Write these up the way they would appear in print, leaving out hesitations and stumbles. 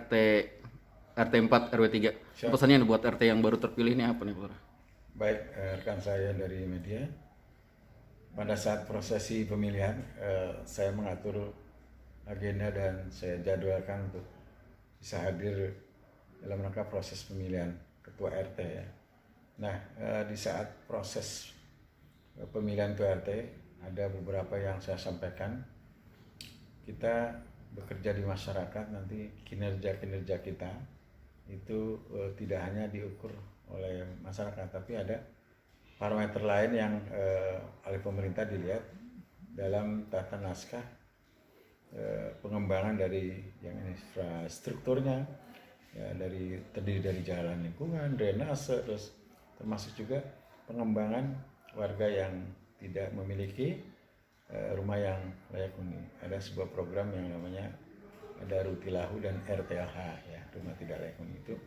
RT 4 RW 3. Siap. Pesannya buat RT yang baru terpilih ini apa nih, Pak Lurah? Baik, rekan saya dari media. Pada saat prosesi pemilihan, saya mengatur agenda dan saya jadwalkan untuk bisa hadir dalam rangka proses pemilihan ketua RT ya. Nah, di saat proses pemilihan ketua RT ada beberapa yang saya sampaikan. Kita bekerja di masyarakat, nanti kinerja kita itu tidak hanya diukur oleh masyarakat, tapi ada parameter lain yang oleh pemerintah dilihat dalam tata naskah pengembangan dari yang infrastrukturnya ya, terdiri dari jalan lingkungan, drainase, terus termasuk juga pengembangan warga yang tidak memiliki rumah yang layak huni. Ada sebuah program yang namanya ada Rutilahu dan RTLH ya, rumah tidak layak huni itu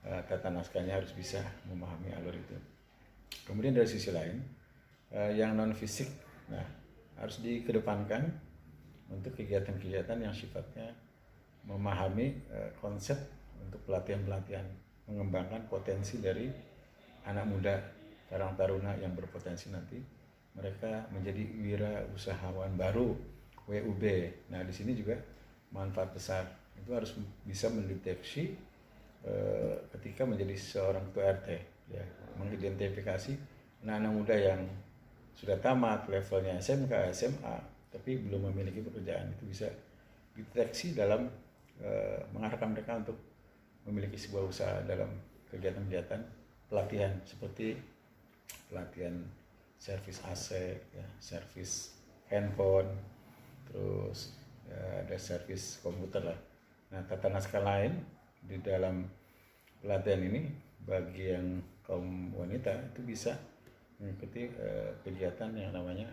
tata naskahnya harus bisa memahami alur itu. Kemudian dari sisi lain yang non fisik, nah harus dikedepankan untuk kegiatan-kegiatan yang sifatnya memahami konsep untuk pelatihan-pelatihan mengembangkan potensi dari anak muda Karang Taruna yang berpotensi nanti mereka menjadi wirausahawan baru WUB. Nah di sini juga manfaat besar itu harus bisa mendeteksi ketika menjadi seorang ketua RT ya, mengidentifikasi anak-anak muda yang sudah tamat levelnya SMK, SMA tapi belum memiliki pekerjaan, itu bisa deteksi dalam mengarahkan mereka untuk memiliki sebuah usaha dalam kegiatan-kegiatan pelatihan seperti pelatihan servis AC, ya, servis handphone, terus ya, ada servis komputer lah. Nah tata naskah lain di dalam pelatihan ini bagi yang kaum wanita itu bisa mengikuti kegiatan yang namanya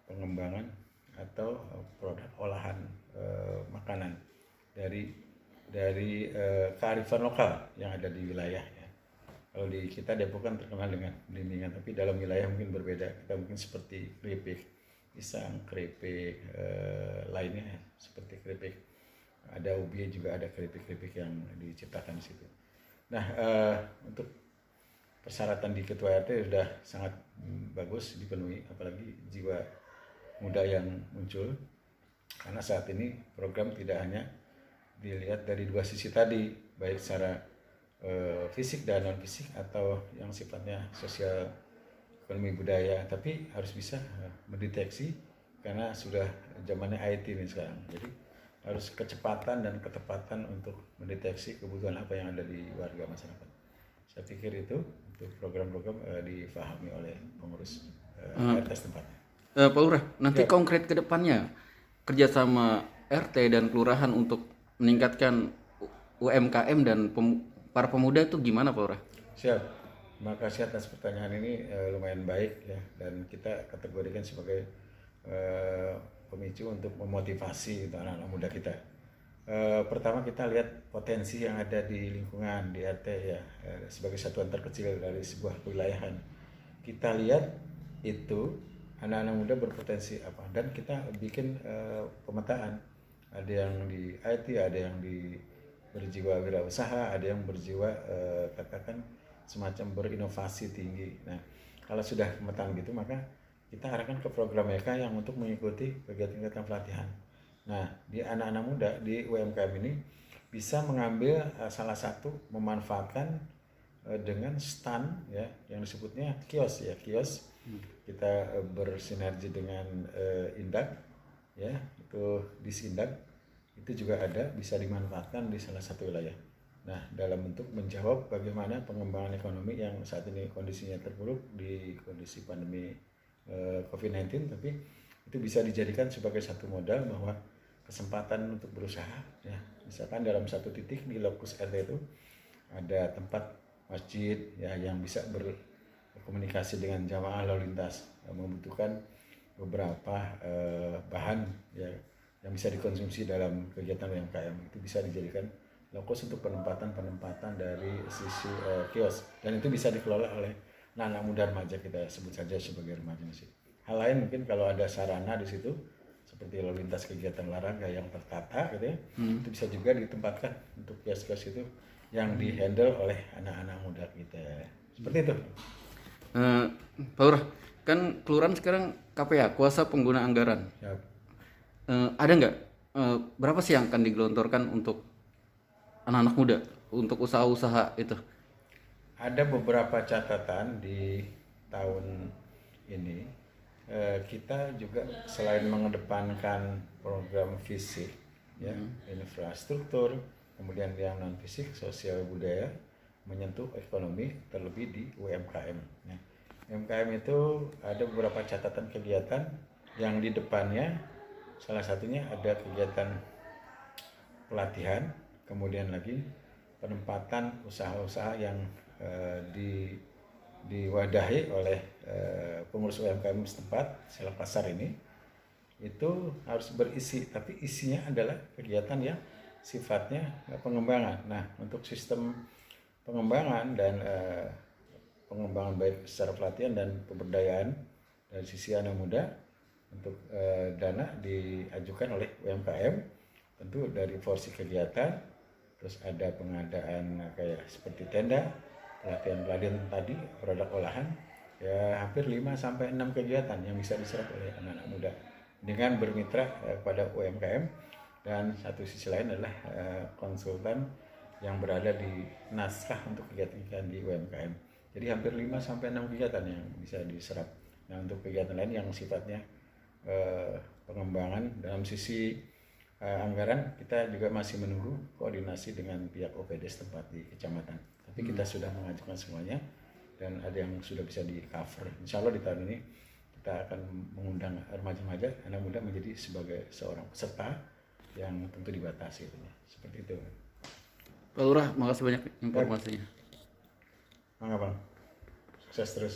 pengembangan atau produk olahan makanan dari kearifan lokal yang ada di wilayah ya. Kalau di kita Depok kan terkenal dengan bimbingan, tapi dalam wilayah mungkin berbeda. Kita mungkin seperti keripik pisang, keripik lainnya seperti keripik ada ubi, juga ada keripik-keripik yang diciptakan di situ. Nah untuk persyaratan di ketua RT sudah sangat bagus dipenuhi, apalagi jiwa muda yang muncul, karena saat ini program tidak hanya dilihat dari dua sisi tadi, baik secara fisik dan non fisik atau yang sifatnya sosial ekonomi budaya, tapi harus bisa mendeteksi karena sudah zamannya IT ini sekarang. Jadi harus kecepatan dan ketepatan untuk mendeteksi kebutuhan apa yang ada di warga masyarakat. Saya pikir itu untuk program-program difahami oleh pengurus RT tempatnya. Pak Lurah, nanti Ya. konkret ke depannya kerjasama RT dan kelurahan untuk meningkatkan UMKM dan para pemuda itu gimana, Pak Lurah? Siap. Terima kasih atas pertanyaan ini, lumayan baik ya, dan kita kategorikan sebagai pemicu untuk memotivasi untuk anak-anak muda kita. Pertama kita lihat potensi yang ada di lingkungan di RT ya, sebagai satuan terkecil dari sebuah kewilayahan. Kita lihat itu anak-anak muda berpotensi apa, dan kita bikin pemetaan. Ada yang di IT, ada yang di berjiwa wirausaha, ada yang berjiwa katakan semacam berinovasi tinggi. Nah, kalau sudah pemetaan gitu, maka kita arahkan ke program mereka yang untuk mengikuti kegiatan-kegiatan pelatihan. Nah, di anak-anak muda di UMKM ini bisa mengambil salah satu, memanfaatkan dengan stand ya, yang disebutnya kios ya, kios. Kita bersinergi dengan Indak ya, itu Disindak itu juga ada, bisa dimanfaatkan di salah satu wilayah. Nah, dalam bentuk menjawab bagaimana pengembangan ekonomi yang saat ini kondisinya terpuruk di kondisi pandemi COVID-19, tapi itu bisa dijadikan sebagai satu modal bahwa kesempatan untuk berusaha ya. Misalkan dalam satu titik di lokus RT itu ada tempat masjid ya yang bisa berkomunikasi dengan jamaah lalu lintas, membutuhkan beberapa bahan ya yang bisa dikonsumsi dalam kegiatan UMKM, itu bisa dijadikan lokus untuk penempatan dari sisi kios, dan itu bisa dikelola oleh anak muda remaja, kita sebut saja sebagai remaja masjid. Hal lain mungkin kalau ada sarana di situ seperti lalu lintas kegiatan olahraga yang tertata gitu ya. Itu bisa juga ditempatkan untuk kios-kios itu yang dihandle oleh anak-anak muda kita. Seperti itu. Pak Lurah, kan kelurahan sekarang KPA, kuasa pengguna anggaran. Ya. Ada nggak berapa sih yang akan digelontorkan untuk anak-anak muda untuk usaha-usaha itu? Ada beberapa catatan di tahun ini. Kita juga selain mengedepankan program fisik, ya, infrastruktur, kemudian yang non fisik, sosial budaya, menyentuh ekonomi, terlebih di UMKM. Nah, UMKM itu ada beberapa catatan kegiatan yang di depannya, salah satunya ada kegiatan pelatihan, kemudian lagi penempatan usaha-usaha yang diwadahi oleh pengurus UMKM setempat, Sela Pasar ini, itu harus berisi, tapi isinya adalah kegiatan yang sifatnya pengembangan. Nah, untuk sistem pengembangan dan pengembangan baik secara pelatihan dan pemberdayaan dari sisi anak muda, untuk dana diajukan oleh UMKM, tentu dari porsi kegiatan, terus ada pengadaan kayak seperti tenda, pelatihan tadi, produk olahan, ya hampir 5-6 kegiatan yang bisa diserap oleh anak-anak muda dengan bermitra pada UMKM, dan satu sisi lain adalah konsultan yang berada di naskah untuk kegiatan di UMKM. Jadi hampir 5-6 kegiatan yang bisa diserap. Nah, untuk kegiatan lain yang sifatnya pengembangan dalam sisi anggaran, kita juga masih menunggu koordinasi dengan pihak OPD setempat di kecamatan. Tapi kita sudah mengajukan semuanya dan ada yang sudah bisa di cover. Insya Allah di tahun ini kita akan mengundang remaja-remaja, anak muda menjadi sebagai seorang peserta yang tentu dibatasi itu. Seperti itu. Pak Lurah, makasih banyak informasinya. Mangga Bang, sukses terus.